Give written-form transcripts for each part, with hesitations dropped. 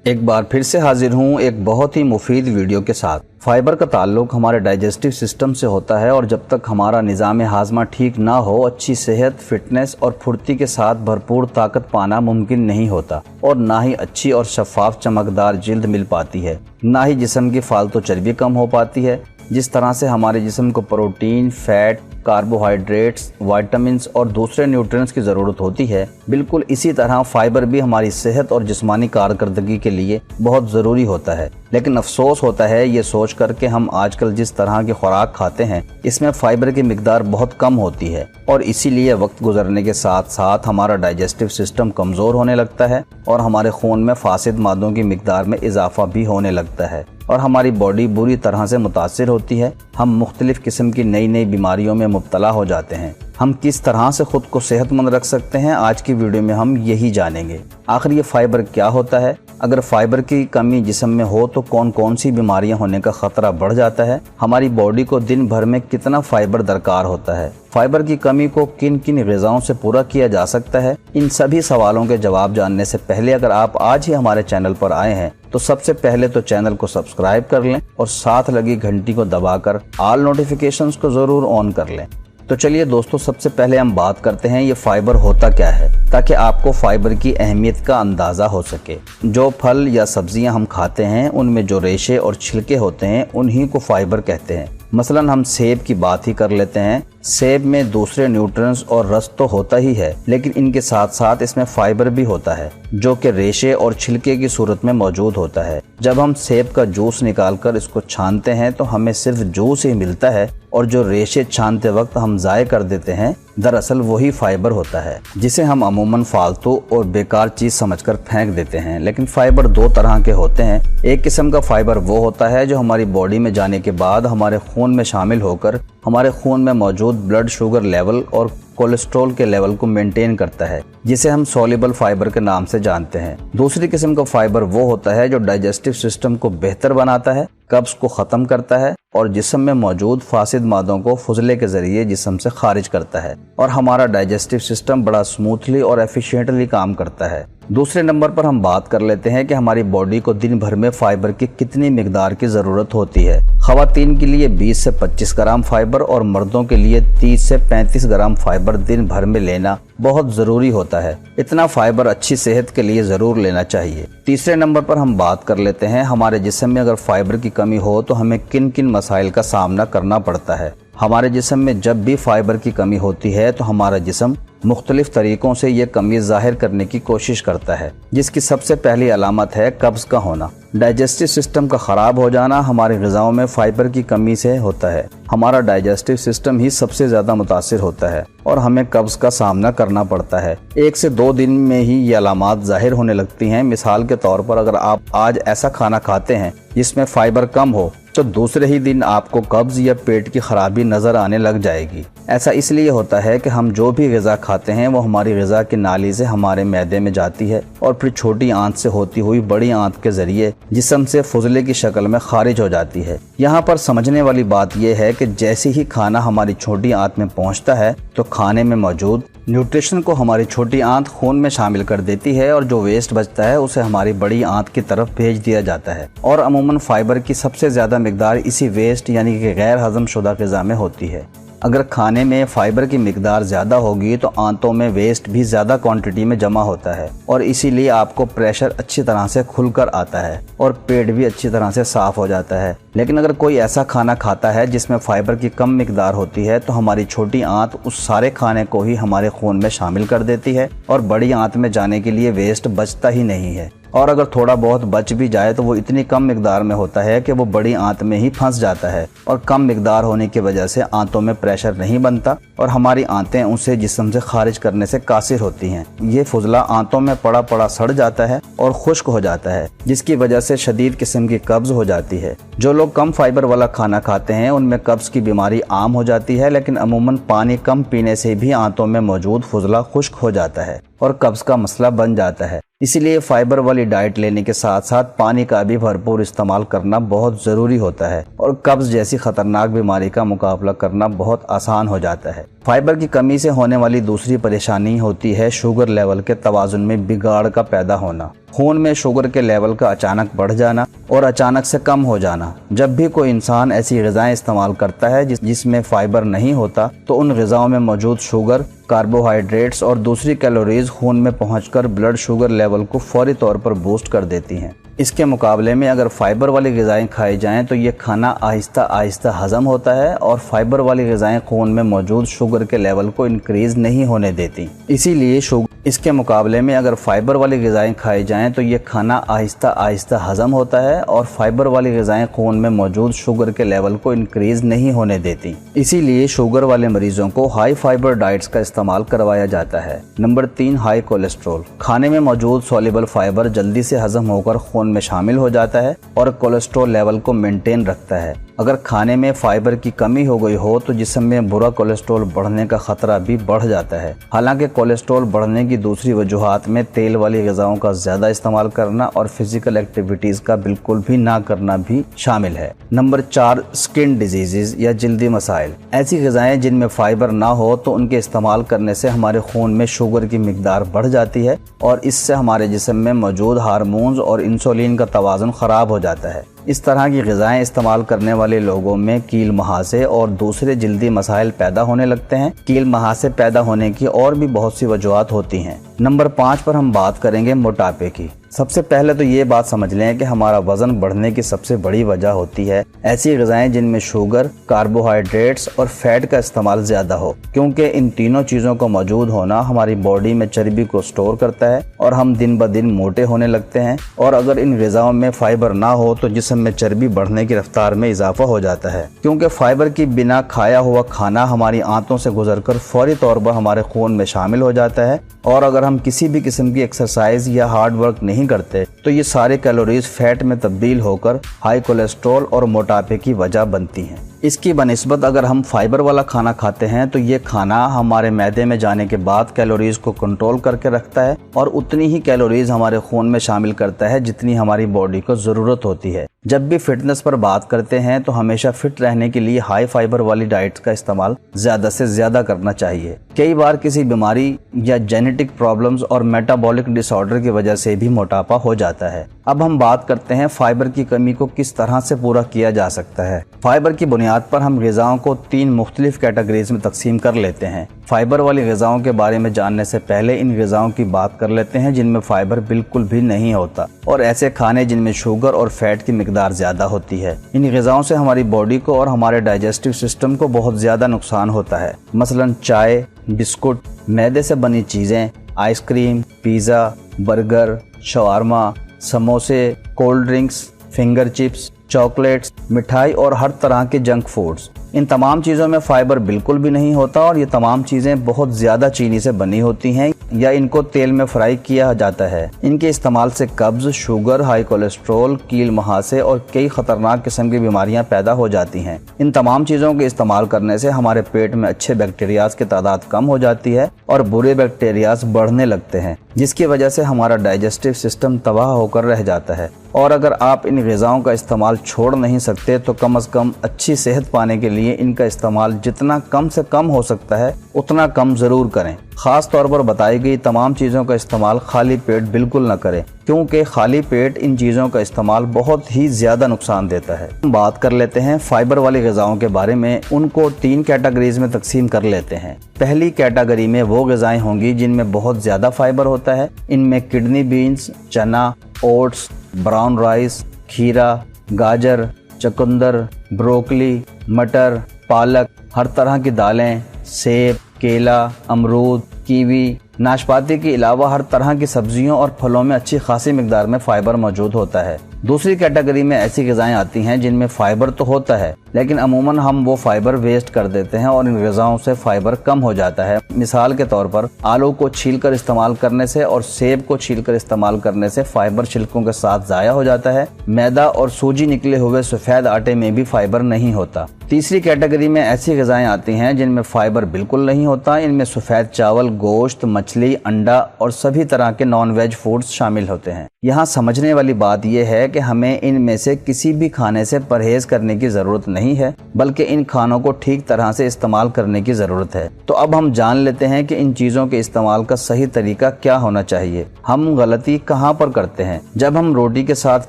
एक बार फिर से हाजिर हूँ एक बहुत ही मुफीद वीडियो के साथ। फाइबर का ताल्लुक हमारे डाइजेस्टिव सिस्टम से होता है और जब तक हमारा निज़ाम हाजमा ठीक ना हो, अच्छी सेहत, फिटनेस और फुर्ती के साथ भरपूर ताकत पाना मुमकिन नहीं होता और ना ही अच्छी और शफाफ चमकदार जिल्द मिल पाती है, ना ही जिस्म की फालतू चर्बी कम हो पाती है। जिस तरह से हमारे जिस्म को प्रोटीन, फैट, कार्बोहाइड्रेट्स, विटामिन्स और दूसरे न्यूट्रिएंट्स की ज़रूरत होती है, बिल्कुल इसी तरह फाइबर भी हमारी सेहत और जिस्मानी कारकर्दगी के लिए बहुत ज़रूरी होता है। लेकिन अफसोस होता है ये सोच कर के हम आजकल जिस तरह की खुराक खाते हैं इसमें फाइबर की मिकदार बहुत कम होती है और इसीलिए वक्त गुजरने के साथ साथ हमारा डाइजेस्टिव सिस्टम कमज़ोर होने लगता है और हमारे खून में फासिद मादों की मिकदार में इजाफा भी होने लगता है और हमारी बॉडी बुरी तरह से मुतासिर होती है। हम मुख्तलिफ किस्म की नई नई बीमारियों में मुब्तला हो जाते हैं। हम किस तरह से खुद को सेहतमंद रख सकते हैं, आज की वीडियो में हम यही जानेंगे। आखिर ये फाइबर क्या होता है, अगर फाइबर की कमी जिस्म में हो तो कौन कौन सी बीमारियां होने का खतरा बढ़ जाता है, हमारी बॉडी को दिन भर में कितना फाइबर दरकार होता है, फाइबर की कमी को किन किन ग़िज़ाओं से पूरा किया जा सकता है। इन सभी सवालों के जवाब जानने से पहले अगर आप आज ही हमारे चैनल पर आए हैं तो सबसे पहले तो चैनल को सब्सक्राइब कर लें और साथ लगी घंटी को दबाकर ऑल नोटिफिकेशंस को ज़रूर ऑन कर लें। तो चलिए दोस्तों, सबसे पहले हम बात करते हैं ये फाइबर होता क्या है, ताकि आपको फाइबर की अहमियत का अंदाज़ा हो सके। जो फल या सब्जियां हम खाते हैं उनमें जो रेशे और छिलके होते हैं उन्हीं को फाइबर कहते हैं। मसलन हम सेब की बात ही कर लेते हैं। सेब में दूसरे न्यूट्रिएंट्स और रस तो होता ही है, लेकिन इनके साथ साथ इसमें फाइबर भी होता है जो कि रेशे और छिलके की सूरत में मौजूद होता है। जब हम सेब का जूस निकालकर इसको छानते हैं तो हमें सिर्फ जूस ही मिलता है और जो रेशे छानते वक्त हम ज़ाय कर देते हैं दरअसल वही फाइबर होता है, जिसे हम अमूमन फालतू और बेकार चीज़ समझकर फेंक देते हैं। लेकिन फाइबर दो तरह के होते हैं। एक किस्म का फाइबर वो होता है जो हमारी बॉडी में जाने के बाद हमारे खून में शामिल होकर हमारे खून में मौजूद ब्लड शुगर लेवल और कोलेस्ट्रॉल के लेवल को मेंटेन करता है, जिसे हम सॉल्युबल फाइबर के नाम से जानते हैं। दूसरी किस्म का फाइबर वो होता है जो डाइजेस्टिव सिस्टम को बेहतर बनाता है, कब्ज को ख़त्म करता है और जिस्म में मौजूद फासिद मादों को फुजले के जरिए जिस्म से खारिज करता है और हमारा डाइजेस्टिव सिस्टम बड़ा स्मूथली और एफिशिएंटली काम करता है। दूसरे नंबर पर हम बात कर लेते हैं कि हमारी बॉडी को दिन भर में फाइबर की कितनी मिकदार की ज़रूरत होती है। ख़वातीन के लिए 20 से 25 ग्राम फाइबर और मर्दों के लिए 30 से 35 ग्राम फाइबर दिन भर में लेना बहुत ज़रूरी होता है। इतना फाइबर अच्छी सेहत के लिए ज़रूर लेना चाहिए। तीसरे नंबर पर हम बात कर लेते हैं हमारे जिस्म में अगर फाइबर की कमी हो तो हमें किन किन मसाइल का सामना करना पड़ता है। हमारे जिस्म में जब भी फाइबर की कमी होती है तो हमारा जिस्म मुख्तलिफ तरीक़ों से ये कमी ज़ाहिर करने की कोशिश करता है, जिसकी सबसे पहली अलामत है कब्ज़ का होना। डाइजेस्टिव सिस्टम का ख़राब हो जाना हमारी ग़िज़ाओं में फ़ाइबर की कमी से होता है। हमारा डाइजेस्टिव सिस्टम ही सबसे ज़्यादा मुतासिर होता है और हमें कब्ज़ का सामना करना पड़ता है। 1 से 2 दिन में ही ये अलामात ज़ाहिर होने लगती हैं। मिसाल के तौर पर अगर आप आज ऐसा खाना खाते हैं जिसमें फ़ाइबर कम हो तो दूसरे ही दिन आपको कब्ज़ या पेट की खराबी नज़र आने लग जाएगी। ऐसा इसलिए होता है कि हम जो भी ग़िज़ा खाते हैं वो हमारी ग़िज़ा की नाली से हमारे मैदे में जाती है और फिर छोटी आंत से होती हुई बड़ी आंत के ज़रिए जिस्म से फुजले की शक्ल में खारिज हो जाती है। यहाँ पर समझने वाली बात यह है कि जैसे ही खाना हमारी छोटी आंत में पहुँचता है तो खाने में मौजूद न्यूट्रिशन को हमारी छोटी आंत खून में शामिल कर देती है और जो वेस्ट बचता है उसे हमारी बड़ी आंत की तरफ भेज दिया जाता है और अमूमन फाइबर की सबसे ज़्यादा मिकदार इसी वेस्ट यानी कि गैर हज़म शुदा ग़िज़ा में होती है। अगर खाने में फाइबर की मिकदार ज़्यादा होगी तो आंतों में वेस्ट भी ज़्यादा क्वांटिटी में जमा होता है और इसीलिए आपको प्रेशर अच्छी तरह से खुलकर आता है और पेट भी अच्छी तरह से साफ़ हो जाता है। लेकिन अगर कोई ऐसा खाना खाता है जिसमें फ़ाइबर की कम मिकदार होती है तो हमारी छोटी आंत उस सारे खाने को ही हमारे खून में शामिल कर देती है और बड़ी आंत में जाने के लिए वेस्ट बचता ही नहीं है और अगर थोड़ा बहुत बच भी जाए तो वो इतनी कम मिकदार में होता है कि वो बड़ी आंत में ही फंस जाता है और कम मिकदार होने की वजह से आंतों में प्रेशर नहीं बनता और हमारी आंतें उसे जिस्म से खारिज करने से कासिर होती हैं। ये फुजला आंतों में पड़ा पड़ा सड़ जाता है और खुश्क हो जाता है, जिसकी वजह से शदीद किस्म की कब्ज़ हो जाती है। जो लोग कम फाइबर वाला खाना खाते हैं उनमें कब्ज़ की बीमारी आम हो जाती है, लेकिन अमूमन पानी कम पीने से भी आंतों में मौजूद फुजला खुश्क हो जाता है और कब्ज़ का मसला बन जाता है। इसीलिए फाइबर वाली डाइट लेने के साथ साथ पानी का भी भरपूर इस्तेमाल करना बहुत ज़रूरी होता है और कब्ज़ जैसी ख़तरनाक बीमारी का मुकाबला करना बहुत आसान हो जाता है। फाइबर की कमी से होने वाली दूसरी परेशानी होती है शुगर लेवल के तवाज़ुन में बिगाड़ का पैदा होना। खून में शुगर के लेवल का अचानक बढ़ जाना और अचानक से कम हो जाना। जब भी कोई इंसान ऐसी ग़िज़ाएं इस्तेमाल करता है जिसमें फाइबर नहीं होता तो उन ग़िज़ाओं में मौजूद शुगर, कार्बोहाइड्रेट्स और दूसरी कैलोरीज खून में पहुंचकर ब्लड शुगर लेवल को फौरी तौर पर बूस्ट कर देती हैं। इसके मुकाबले में अगर फाइबर वाली ग़िज़ाएं खाई जाएं तो ये खाना आहिस्ता आहिस्ता हज़म होता है और फाइबर वाली ग़िज़ाएं खून में मौजूद शुगर के लेवल को इंक्रीज़ नहीं होने देती। इसीलिए इसके मुकाबले में अगर फाइबर वाली ग़िज़ाएं खाई जाएं तो ये खाना आहिस्ता आहिस्ता हज़म होता है और फाइबर वाली ग़िज़ाएं खून में मौजूद शुगर के लेवल को इंक्रीज़ नहीं होने देती। इसीलिए शुगर वाले मरीजों को हाई फाइबर डाइट्स का इस्तेमाल करवाया जाता है। Number 3, high cholesterol. खाने में मौजूद सॉल्युबल फाइबर जल्दी से हज़म होकर खून में शामिल हो जाता है और कोलेस्ट्रॉल लेवल को मेंटेन रखता है। अगर खाने में फाइबर की कमी हो गई हो तो जिस्म में बुरा कोलेस्ट्रॉल बढ़ने का खतरा भी बढ़ जाता है। हालांकि कोलेस्ट्रॉल बढ़ने की दूसरी वजूहात में तेल वाली ग़िज़ाओं का ज़्यादा इस्तेमाल करना और फिजिकल एक्टिविटीज़ का बिल्कुल भी ना करना भी शामिल है। नंबर 4, स्किन डिजीज़ या जल्दी मसाइल। ऐसी ग़िज़ाएं जिनमें फाइबर ना हो तो उनके इस्तेमाल करने से हमारे खून में शुगर की मिकदार बढ़ जाती है और इससे हमारे जिस्म में मौजूद हार्मोन्स और इंसुलिन का तवाज़ुन ख़राब हो जाता है। इस तरह की ग़िज़ाएं इस्तेमाल करने वाले लोगों में कील मुहासे और दूसरे जल्दी मसाइल पैदा होने लगते हैं। कील मुहासे पैदा होने की और भी बहुत सी वजूहात होती हैं। नंबर 5 पर हम बात करेंगे मोटापे की। सबसे पहले तो ये बात समझ लें कि हमारा वजन बढ़ने की सबसे बड़ी वजह होती है ऐसी ग़िज़ाएं जिनमें शुगर, कार्बोहाइड्रेट्स और फैट का इस्तेमाल ज़्यादा हो, क्योंकि इन तीनों चीज़ों का मौजूद होना हमारी बॉडी में चर्बी को स्टोर करता है और हम दिन ब दिन मोटे होने लगते हैं। और अगर इन ग़िज़ाओं में फाइबर ना हो तो जिस्म में चर्बी बढ़ने की रफ्तार में इजाफा हो जाता है, क्योंकि फाइबर की बिना खाया हुआ खाना हमारी आंतों से गुजरकर फौरी तौर पर हमारे खून में शामिल हो जाता है। और अगर हम किसी भी किस्म की एक्सरसाइज या हार्ड वर्क नहीं करते तो ये सारे कैलोरीज फैट में तब्दील होकर हाई कोलेस्ट्रॉल और मोटापे की वजह बनती हैं। इसकी बनिस्बत अगर हम फाइबर वाला खाना खाते हैं तो ये खाना हमारे मैदे में जाने के बाद कैलोरीज को कंट्रोल करके रखता है और उतनी ही कैलोरीज हमारे खून में शामिल करता है जितनी हमारी बॉडी को ज़रूरत होती है। जब भी फिटनेस पर बात करते हैं तो हमेशा फिट रहने के लिए हाई फाइबर वाली डाइट का इस्तेमाल ज़्यादा से ज़्यादा करना चाहिए। कई बार किसी बीमारी या जेनेटिक प्रॉब्लम्स और मेटाबॉलिक डिसऑर्डर की वजह से भी मोटापा हो जाता है। अब हम बात करते हैं फाइबर की कमी को किस तरह से पूरा किया जा सकता है। फाइबर की बुनियाद पर हम ग़िज़ाओं को 3 मुख्तलिफ कैटेगरीज में तकसीम कर लेते हैं। फाइबर वाली ग़िज़ाओं के बारे में जानने से पहले इन ग़िज़ाओं की बात कर लेते हैं जिनमें फाइबर बिल्कुल भी नहीं होता और ऐसे खाने जिनमें शुगर और फैट की मिकदार ज़्यादा होती है। इन ग़िज़ाओं से हमारी बॉडी को और हमारे डाइजेस्टिव सिस्टम को बहुत ज़्यादा नुकसान होता है। मसलन चाय, बिस्कुट, मैदे से बनी चीज़ें, आइसक्रीम, पिज़्ज़ा, बर्गर, शवारमा, समोसे, cold drinks, finger chips, chocolates, मिठाई और हर तरह के जंक फूड्स। इन तमाम चीज़ों में फाइबर बिल्कुल भी नहीं होता और ये तमाम चीज़ें बहुत ज़्यादा चीनी से बनी होती हैं या इनको तेल में फ्राई किया जाता है। इनके इस्तेमाल से कब्ज़, शुगर, हाई कोलेस्ट्रॉल, कील मुहासे और कई ख़तरनाक किस्म की बीमारियां पैदा हो जाती हैं। इन तमाम चीज़ों के इस्तेमाल करने से हमारे पेट में अच्छे बैक्टीरियाज की तादाद कम हो जाती है और बुरे बैक्टीरियाज बढ़ने लगते हैं, जिसकी वजह से हमारा डाइजेस्टिव सिस्टम तबाह होकर रह जाता है। और अगर आप इन ग़िज़ाओं का इस्तेमाल छोड़ नहीं सकते तो कम से कम अच्छी सेहत पाने के लिए इनका इस्तेमाल जितना कम से कम हो सकता है उतना कम ज़रूर करें। ख़ास तौर पर बताई गई तमाम चीज़ों का इस्तेमाल खाली पेट बिल्कुल न करें, क्योंकि खाली पेट इन चीज़ों का इस्तेमाल बहुत ही ज़्यादा नुकसान देता है। हम बात कर लेते हैं फाइबर वाली ग़िज़ाओं के बारे में। उनको 3 कैटेगरीज में तकसीम कर लेते हैं। पहली कैटेगरी में वो ग़िज़ाएं होंगी जिनमें बहुत ज़्यादा फाइबर होता है। इनमें किडनी बीन्स, चना, ओट्स, ब्राउन राइस, खीरा, गाजर, चुकंदर, ब्रोकली, मटर, पालक, हर तरह की दालें, सेब, केला, अमरूद, कीवी, नाशपाती के अलावा हर तरह की सब्जियों और फलों में अच्छी खासी मिकदार में फाइबर मौजूद होता है। दूसरी कैटेगरी में ऐसी ग़िज़ाएं आती हैं जिनमें फाइबर तो होता है लेकिन अमूमन हम वो फाइबर वेस्ट कर देते हैं और इन ग़िज़ाओं से फाइबर कम हो जाता है। मिसाल के तौर पर आलू को छीलकर इस्तेमाल करने से और सेब को छीलकर इस्तेमाल करने से फाइबर छिलकों के साथ ज़ाया हो जाता है। मैदा और सूजी निकले हुए सफ़ेद आटे में भी फाइबर नहीं होता। तीसरी कैटेगरी में ऐसी ग़िज़ाएं आती हैं जिनमें फाइबर बिल्कुल नहीं होता। इनमें सफ़ेद चावल, गोश्त, मछली, अंडा और सभी तरह के नॉन वेज फूड्स शामिल होते हैं। यहाँ समझने वाली बात यह है कि हमें इनमें से किसी भी खाने से परहेज करने की ज़रूरत नहीं है, बल्कि इन खानों को ठीक तरह से इस्तेमाल करने की ज़रूरत है। तो अब हम जान लेते हैं कि इन चीज़ों के इस्तेमाल का सही तरीका क्या होना चाहिए। हम गलती कहाँ पर करते हैं? जब हम रोटी के साथ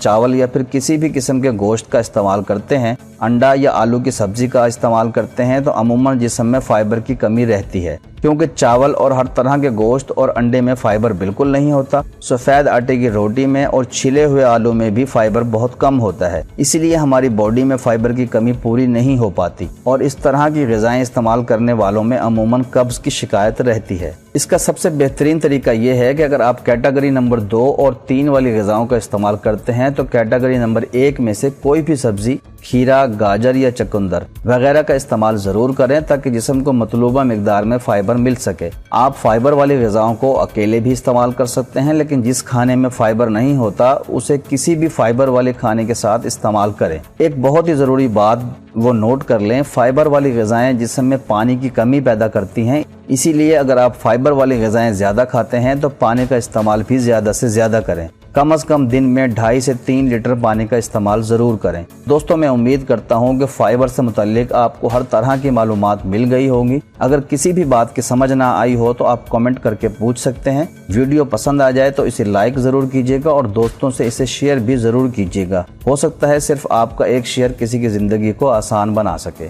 चावल या फिर किसी भी किस्म के गोश्त का इस्तेमाल करते हैं, अंडा या आलू की सब्जी का इस्तेमाल करते हैं, तो अमूमन जिस्म में फाइबर की कमी रहती है, क्योंकि चावल और हर तरह के गोश्त और अंडे में फाइबर बिल्कुल नहीं होता। सफ़ेद आटे की रोटी में और छिले हुए आलू में भी फाइबर बहुत कम होता है, इसीलिए हमारी बॉडी में फाइबर की कमी पूरी नहीं हो पाती और इस तरह की ग़िज़ाएं इस्तेमाल करने वालों में अमूमन कब्ज़ की शिकायत रहती है। इसका सबसे बेहतरीन तरीका ये है कि अगर आप कैटेगरी नंबर 2 और 3 वाली ग़िज़ाओं का इस्तेमाल करते हैं तो कैटेगरी नंबर 1 में से कोई भी सब्ज़ी, खीरा, गाजर या चुकंदर वगैरह का इस्तेमाल ज़रूर करें ताकि जिस्म को मतलूबा मिकदार में फ़ाइबर मिल सके। आप फाइबर वाली ग़िज़ाओं को अकेले भी इस्तेमाल कर सकते हैं, लेकिन जिस खाने में फ़ाइबर नहीं होता उसे किसी भी फाइबर वाले खाने के साथ इस्तेमाल करें। एक बहुत ही ज़रूरी बात वो नोट कर लें, फाइबर वाली ग़िज़ाएं जिस्म में पानी की कमी पैदा करती हैं, इसीलिए अगर आप फाइबर वाली ग़िज़ाएं ज़्यादा खाते हैं तो पानी का इस्तेमाल भी ज़्यादा से ज़्यादा करें। कम से कम दिन में 2.5 से 3 लीटर पानी का इस्तेमाल ज़रूर करें। दोस्तों, मैं उम्मीद करता हूं कि फाइबर से मुताल्लिक आपको हर तरह की मालूमात मिल गई होगी। अगर किसी भी बात की समझ ना आई हो तो आप कमेंट करके पूछ सकते हैं। वीडियो पसंद आ जाए तो इसे लाइक ज़रूर कीजिएगा और दोस्तों से इसे शेयर भी ज़रूर कीजिएगा। हो सकता है सिर्फ आपका एक शेयर किसी की ज़िंदगी को आसान बना सके।